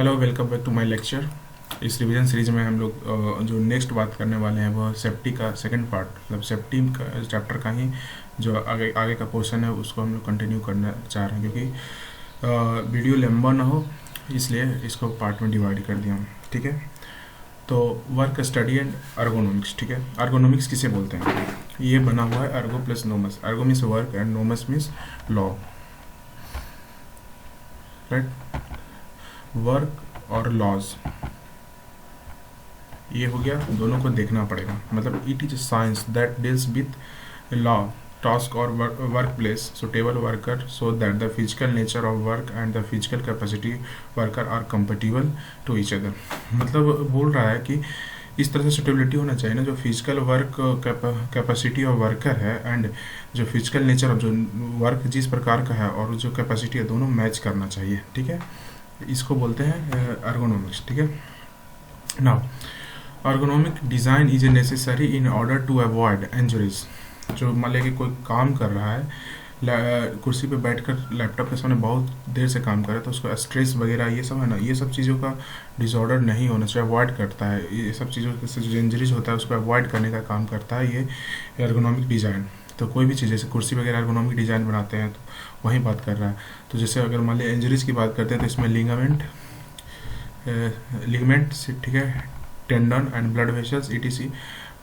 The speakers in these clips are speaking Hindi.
Hello, welcome back to my lecture. इस रिवीजन सीरीज में हम लोग जो नेक्स्ट बात करने वाले हैं वो सेफ्टी का सेकंड पार्ट, मतलब सेफ्टी का चैप्टर का ही जो आगे आगे का पोर्शन है उसको हम लोग कंटिन्यू करना चाह रहे हैं, क्योंकि वीडियो लंबा ना हो इसलिए इसको पार्ट में डिवाइड कर दिया हूँ। ठीक है, तो वर्क स्टडी एंड अर्गोनॉमिक्स। ठीक है, अर्गोनॉमिक्स किसे बोलते हैं? ये बना हुआ है ergo plus nomos. Ergo means work and nomos means law, right. Work और लॉज, ये हो गया, दोनों को देखना पड़ेगा। मतलब it is science that deals with law, task और workplace suitable worker so that the physical nature of work and the physical capacity worker are compatible to each other. मतलब बोल रहा है कि इस तरह से सुटेबिलिटी होना चाहिए ना, जो physical work capacity of worker है एंड जो फिजिकल नेचर ऑफ जो वर्क जिस प्रकार का है और जो कैपेसिटी है दोनों मैच करना चाहिए। ठीक है, इसको बोलते हैं अर्गोनॉमिक्स। ठीक है, now ergonomic design is a necessary in order to avoid injuries. जो मान लिया कि कोई काम कर रहा है, कुर्सी पे बैठकर लैपटॉप के सामने बहुत देर से काम कर रहा है, तो उसको स्ट्रेस वगैरह ये सब है ना, ये सब चीज़ों का डिसऑर्डर नहीं होना चाहिए, अवॉइड करता है। ये सब चीज़ों से जो इंजरीज होता है उसको अवॉइड करने का काम करता है ये अर्गोनॉमिक डिज़ाइन। तो कोई भी चीज़ जैसे कुर्सी वगैरह अर्गोनॉमिक डिज़ाइन बनाते हैं तो वही बात कर रहा है। तो जैसे अगर मान लिया इंजरीज की बात करते हैं तो इसमें लिगामेंट, ठीक है, tendon and blood vessels etc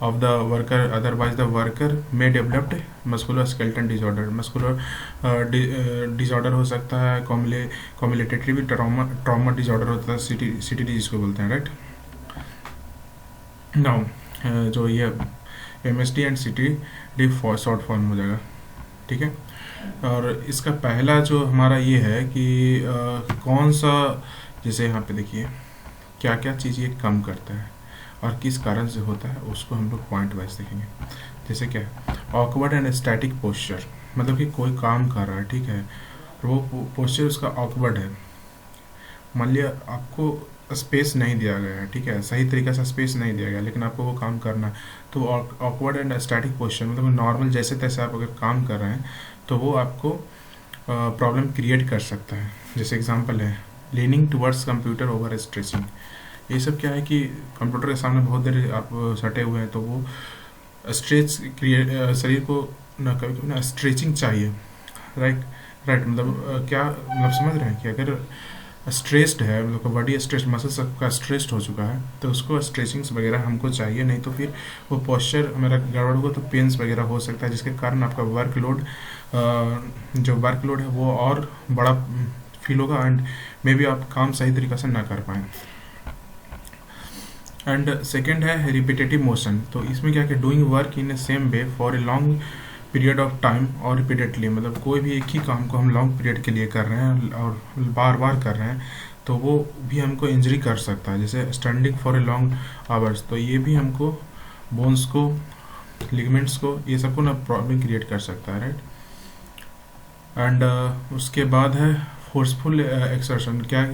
of the worker, otherwise the worker में developed muscular skeleton disorder. Muscular disorder हो सकता है, कॉम्युलेटेटिव ट्रॉमा डिसऑर्डर होता है, सीटीडी जिसको बोलते हैं, राइट। नाउ जो ये MSD and CTD short form हो जाएगा। ठीक है, और इसका पहला जो हमारा ये है कि कौन सा, जैसे यहाँ पे देखिए क्या क्या चीज़ ये कम करता है और किस कारण से होता है, उसको हम लोग पॉइंट वाइज देखेंगे। जैसे क्या है, ऑकवर्ड एंड स्टैटिक पोस्चर, मतलब कि कोई काम कर रहा है, ठीक है, और वो पोस्चर उसका ऑकवर्ड है। मान लिया आपको स्पेस नहीं दिया गया है, ठीक है, सही तरीके से स्पेस नहीं दिया गया, लेकिन आपको वो काम करना है, तो ऑकवर्ड एंड स्टैटिक पोस्चर मतलब नॉर्मल जैसे तैसे आप अगर काम कर रहे हैं तो वो आपको प्रॉब्लम क्रिएट कर सकता है। जैसे एग्जांपल है leaning towards computer over stretching. ये सब क्या है कि कंप्यूटर के सामने बहुत देर आप सटे हुए हैं तो वो स्ट्रेच क्रिएट, शरीर को ना कभी कभी ना स्ट्रेचिंग चाहिए, राइट। मतलब क्या मतलब समझ रहे हैं कि अगर स्ट्रेस्ड है, मतलब बॉडी स्ट्रेस्ड, मसल सबका स्ट्रेस्ड हो चुका है तो उसको स्ट्रेचिंग्स वगैरह हमको चाहिए, नहीं तो फिर वो पोस्चर हमारा गड़बड़ होगा तो पेन्स वगैरह हो सकता है, जिसके कारण आपका वर्कलोड जो वर्कलोड है वो और बड़ा फील होगा एंड मे बी आप काम सही तरीक़े से ना कर पाएँ। एंड सेकेंड है रिपीटेटिव मोशन। तो इसमें क्या है कि doing work in A same way for a long period of time और रिपीटेडली, मतलब कोई भी एक ही काम को हम लॉन्ग पीरियड के लिए कर रहे हैं और बार बार कर रहे हैं तो वो भी हमको इंजरी कर सकता है। जैसे standing for a long hours, तो ये भी हमको बोन्स को, लिगामेंट्स को, ये सबको ना प्रॉब्लम क्रिएट कर सकता है, राइट। एंड उसके बाद है फोर्सफुल एक्सर्शन। क्या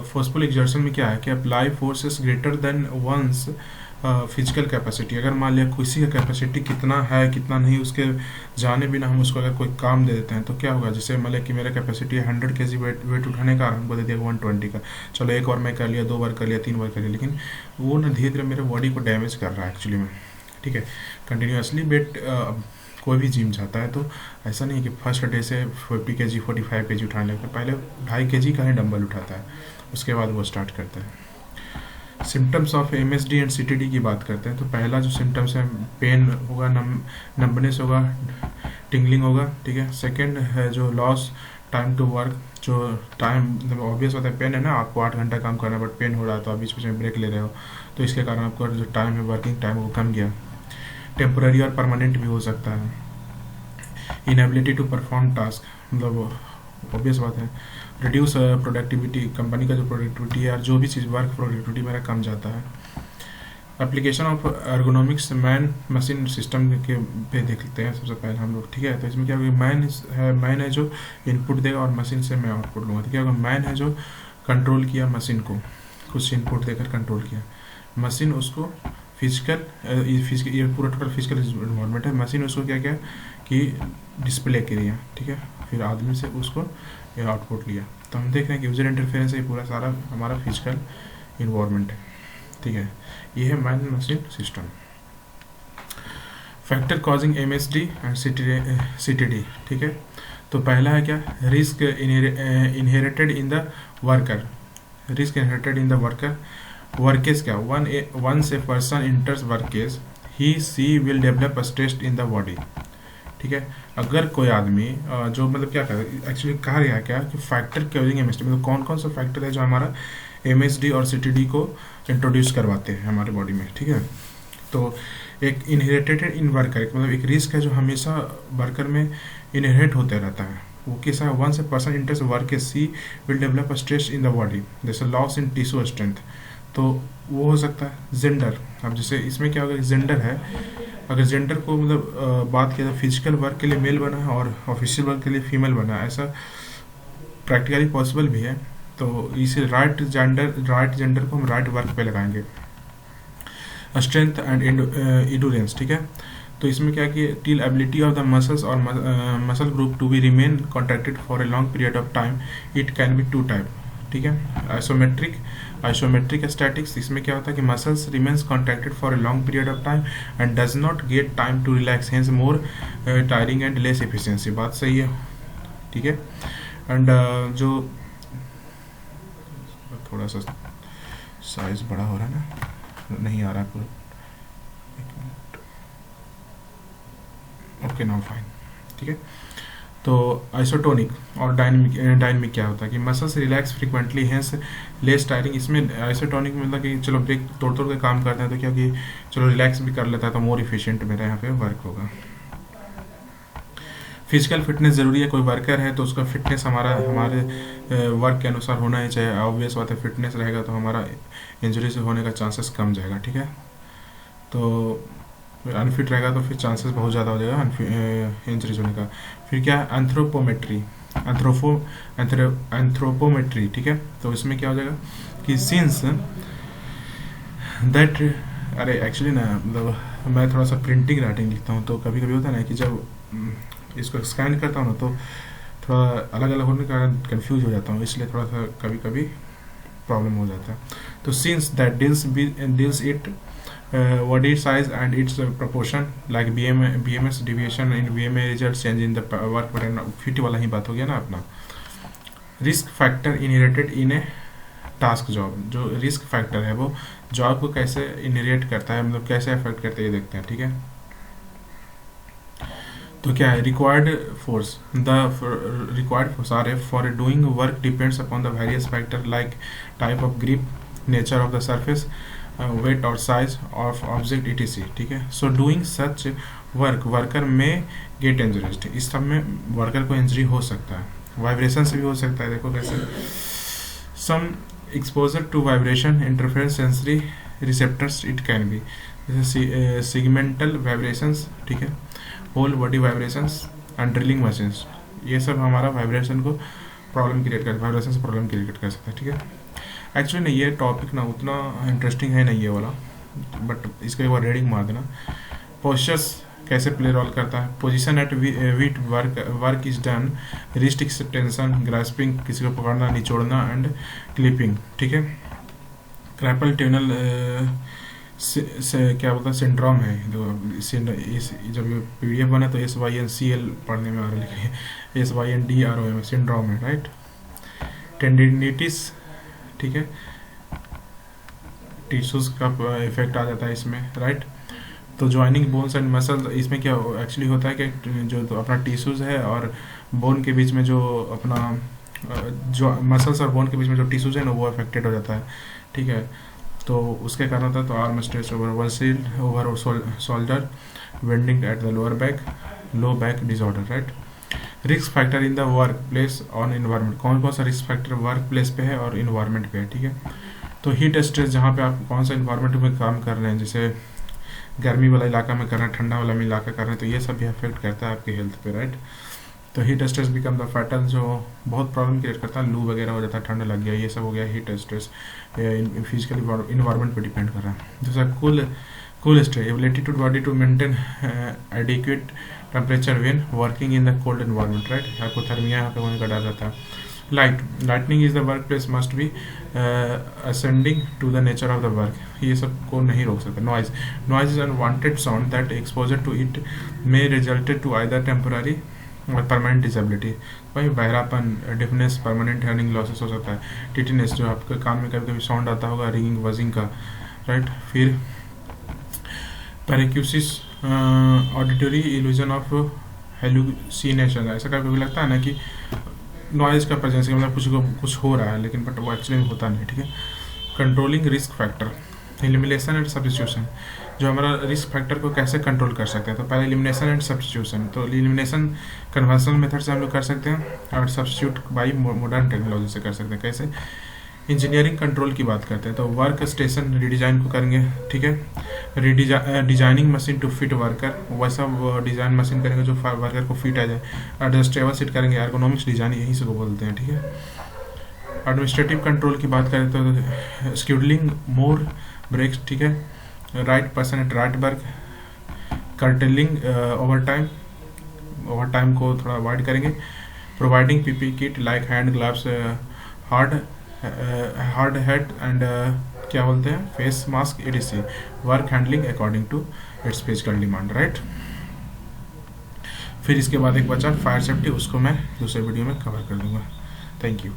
फोर्सफुल एक्सर्शन में क्या है कि apply forces greater than one's physical capacity. अगर मान लिया किसी का कैपेसिटी कितना है कितना नहीं, उसके जाने बिना हम उसको अगर कोई काम दे देते हैं तो क्या होगा। जैसे मान लिया कि मेरा कैपेसिटी है 100 kg वेट उठाने का, हमको दे दिया 120 का, चलो एक बार मैं कर लिया, 2 बार कर लिया, 3 बार कर लिया, लेकिन वो ना धीरे धीरे मेरे बॉडी को डैमेज कर रहा है एक्चुअली में। ठीक है, कंटिन्यूसली वेट कोई भी जिम जाता है तो ऐसा नहीं कि फर्स्ट डे से 50 kg 45 kg उठाने लगता है, पहले 2.5 kg का ही डंबल उठाता है, उसके बाद वो स्टार्ट करता है। Symptoms of MSD and CTD की बात करते हैं तो पहला जो सिम्टम्स है पेन होगा, नंबनेस होगा, टिंगलिंग होगा, ठीक है। सेकंड है जो लॉस टाइम टू वर्क, जो टाइम मतलब ऑब्वियस होता है, पेन है ना, आपको 8 घंटा काम करना है बट पेन हो रहा है तो आप बीच बीच में ब्रेक ले रहे हो तो इसके कारण आपका जो टाइम है वर्किंग टाइम वो कम गया। टेम्पोररी और परमानेंट भी हो सकता है। इनएबिलिटी टू परफॉर्म टास्क, मतलब ऑब्वियस बात है रिड्यूस प्रोडक्टिविटी, कंपनी का जो प्रोडक्टिविटी है, जो भी चीज़ वर्क प्रोडक्टिविटी मेरा कम जाता है। Application of ergonomics man machine system के पे देख लेते हैं सबसे पहले हम लोग। ठीक है, तो इसमें क्या होगा, मैन है जो इनपुट देगा और मशीन से मैं आउटपुट लूँगा। तो क्या होगा, मैन है जो कंट्रोल किया मशीन को, कुछ इनपुट देकर कंट्रोल किया, मशीन उसको फिजिकल, ये पूरा टोटल फिजिकल इन्वॉल्वमेंट है, मशीन उसको क्या क्या कि डिस्प्ले किया, ठीक है, फिर आदमी से उसको आउटपुट लिया। तो हम देख रहे हैं कि यूजर इंटरफेरेंस ये पूरा सारा हमारा फिजिकल इन्वायरमेंट है, ठीक है। ये है man machine system. Factor causing MSD and CTD, ठीक है। तो पहला है क्या, risk inherited in the worker, risk inherited in the worker. Workers क्या, once a person enters workers he she will develop stress in the body, ठीक है। अगर कोई आदमी जो मतलब क्या कर एक्चुअली कहा गया क्या कि फैक्टर कॉजिंग एमएसडी, मतलब कौन कौन सा फैक्टर है जो हमारा एमएसडी और सीटीडी को इंट्रोड्यूस करवाते हैं हमारे बॉडी में, ठीक है। तो एक इनहेरिटेड इन वर्कर, मतलब एक रिस्क है जो हमेशा वर्कर में इनहेरिट होते रहता है। वो कैसा है, once a person enters work a see will develop stress in the body, जैसे लॉस इन टिश्यू स्ट्रेंथ। तो वो हो सकता है जेंडर। अब जैसे इसमें क्या होगा, जेंडर है, अगर जेंडर को मतलब बात किया जाए फिजिकल वर्क के लिए मेल बना है और ऑफिशियल वर्क के लिए फीमेल बना है, ऐसा प्रैक्टिकली पॉसिबल भी है। तो इसे राइट जेंडर को हम राइट वर्क पे लगाएंगे। स्ट्रेंथ एंड इंडोरेंस, ठीक है। तो इसमें क्या कि till ability of the muscles और muscle group to be remain contracted for a long period of time, it can be two type, ठीक है। आइसोमेट्रिक स्टैटिक्स, इसमें क्या होता है कि muscles remains contracted for a long period of time and does not get time to relax, hence more tiring and less efficiency. बात सही है, ठीक है। एंड जो थोड़ा सा साइज बड़ा हो रहा है ना, नहीं आ रहा है पूरा, ओके नाउ फाइन, ठीक है। तो आइसोटोनिक और डायनेमिक क्या होता है कि muscles relax frequently, hence less tiring. इसमें आइसोटोनिक में मतलब कि चलो ब्रेक तोड़ के काम करते हैं तो क्या कि चलो रिलैक्स भी कर लेता है तो मोर इफिशिएंट मेरा यहाँ पे वर्क होगा। फिजिकल फिटनेस ज़रूरी है, कोई वर्कर है तो उसका फिटनेस हमारे वर्क के अनुसार होना ही चाहिए। ऑब्वियस बात है, फिटनेस रहेगा तो हमारा इंजरी से होने का चांसेस कम जाएगा, ठीक है। तो अनफिट रहेगा तो फिर चांसेस बहुत ज़्यादा हो जाएगा इंजरीज होने का। फिर क्या है, एंथ्रोपोमेट्री, ठीक है। तो इसमें क्या हो जाएगा कि सिंस दैट, अरे एक्चुअली ना मतलब मैं थोड़ा सा प्रिंटिंग राइटिंग लिखता हूँ तो कभी कभी होता है ना कि जब इसको स्कैन करता हूँ ना तो थोड़ा अलग अलग होने के कारण कन्फ्यूज हो जाता हूँ, इसलिए थोड़ा सा कभी कभी प्रॉब्लम हो जाता है। तो since that deals it body size and its proportion like BMS deviation in VMA results change in the work pattern, fit वाला ही बात हो गया ना अपना। रिस्क फैक्टर इनहेरिटेड इन ए टास्क जॉब, जो रिस्क फैक्टर है वो जॉब को कैसे इनहेरिट करता है, मतलब कैसे अफेक्ट करता है ये देखते हैं, ठीक है। तो क्या है, required force, the required force are F for doing work depends upon the various factor like type of grip, nature of the surface, weight और साइज ऑफ ऑब्जेक्ट etc, ठीक है। सो डूइंग सच वर्कर में गेट इंजरीज, इस सब में वर्कर को इंजरी हो सकता है। वाइब्रेशन से भी हो सकता है, देखो कैसे। Some exposure to vibration interference sensory receptors it can be, जैसे सिगमेंटल वाइब्रेशंस, ठीक है, whole body vibrations and drilling machines, ये सब हमारा वाइब्रेशन को प्रॉब्लम क्रिएट कर, वाइब्रेशन से प्रॉब्लम क्रिएट कर सकता है, ठीक है। एक्चुअली नहीं, ये टॉपिक ना उतना इंटरेस्टिंग है नहीं ये वाला, बट इसका एक बार रीडिंग मार देना। पोस्चर्स कैसे प्ले रोल करता है, position at which work is done, wrist extension, grasping, किसी को पकड़ना निचोड़ना एंड क्लिपिंग, ठीक है। क्रैपल ट्यूनल क्या बोलता है, सिंड्रोम है, जब ये PDF बना तो SYNCL पढ़ने में आ रहा है, SYNDROM सिंड्रोम है, राइट। टेंडिनिटिस, ठीक है, टिश्यूज का इफेक्ट आ जाता है इसमें, राइट। तो ज्वाइनिंग बोन्स एंड मसल, इसमें क्या एक्चुअली होता है कि जो तो अपना टिश्यूज है और बोन के बीच में जो अपना जो मसल्स और बोन के बीच में जो टिश्यूज है ना वो अफेक्टेड हो जाता है, ठीक है। तो उसके कारण होता है तो आर्म स्ट्रेच ओवर वंसिल over shoulder, bending at the lower back, low back disorder, right. Risk factor in the work place on environment, कौन कौन सा रिस्क फैक्टर वर्क प्लेस पे है और इन्वायरमेंट पे है, ठीक है। तो हीट स्ट्रेस, जहाँ पे आप कौन सा इन्वायरमेंट में काम कर रहे हैं, जैसे गर्मी वाला इलाका में कर रहे हैं, ठंडा वाला में इलाका कर रहे हैं, तो ये सब भी अफेक्ट करता है आपके हेल्थ पे, राइट। तो heat stress become the fatal, जो बहुत प्रॉब्लम क्रिएट करता है, लू वगैरह हो जाता है, ठंड लग गया, ये सब हो गया हीट स्ट्रेस, फिजिकल इन्वायरमेंट पे डिपेंड कर रहा है। दूसरा cool stress, ability to body to maintain adequate temperature when working in the cold environment, right. Hypothermia यहाँ पे होने का डर रहता है। Lightning is the work place must be ascending to the nature of the work, ये सब को नहीं रोक सकते. Noise is unwanted sound that exposure to it may resulted to either temporary और परमानेंट डिसेबिलिटी. भाई बहरापन, डिफनेस, परमानेंट हियरिंग लॉसेस हो सकता है. टिटिनेस, जो आपके कान में कभी कभी साउंड आता होगा रिंगिंग वजिंग का, राइट. फिर पैरिक्यूसिस, ऑडिटरी इल्यूजन ऑफ हेलुसिनेशन. ऐसा कभी कभी लगता है ना कि नॉइज का प्रेजेंस, मतलब कुछ हो रहा है लेकिन बट वो एक्चुअली में होता नहीं. ठीक है. Controlling risk factor, elimination and substitution. जो हमारा रिस्क फैक्टर को कैसे कंट्रोल कर सकते हैं, तो पहले एलिमिनेशन एंड सब्स्टिट्यूशन. तो एलिमिनेशन कन्वेंशनल मेथड से हम लोग कर सकते हैं और सब्स्टिट्यूट बाई मॉडर्न टेक्नोलॉजी से कर सकते हैं. कैसे? इंजीनियरिंग कंट्रोल की बात करते हैं तो वर्क स्टेशन रिडिजाइन को करेंगे. ठीक है. Designing machine to fit worker, वैसा डिजाइन मशीन करेंगे जो वर्कर को फिट आ जाए. एडजस्टेबल सीट करेंगे, एर्गोनॉमिक्स डिजाइन यही से को बोलते हैं. ठीक है. एडमिनिस्ट्रेटिव कंट्रोल की बात करें तो स्केड्यूलिंग मोर ब्रेक्स. ठीक है. Right person at right work, curtailing overtime को थोड़ा अवॉइड करेंगे. Providing PP kit like hand gloves, hard head and क्या बोलते हैं face mask etc. Work handling according to its physical demand, right. फिर इसके बाद एक बचा फायर सेफ्टी, उसको मैं दूसरे वीडियो में कवर कर दूंगा. Thank you.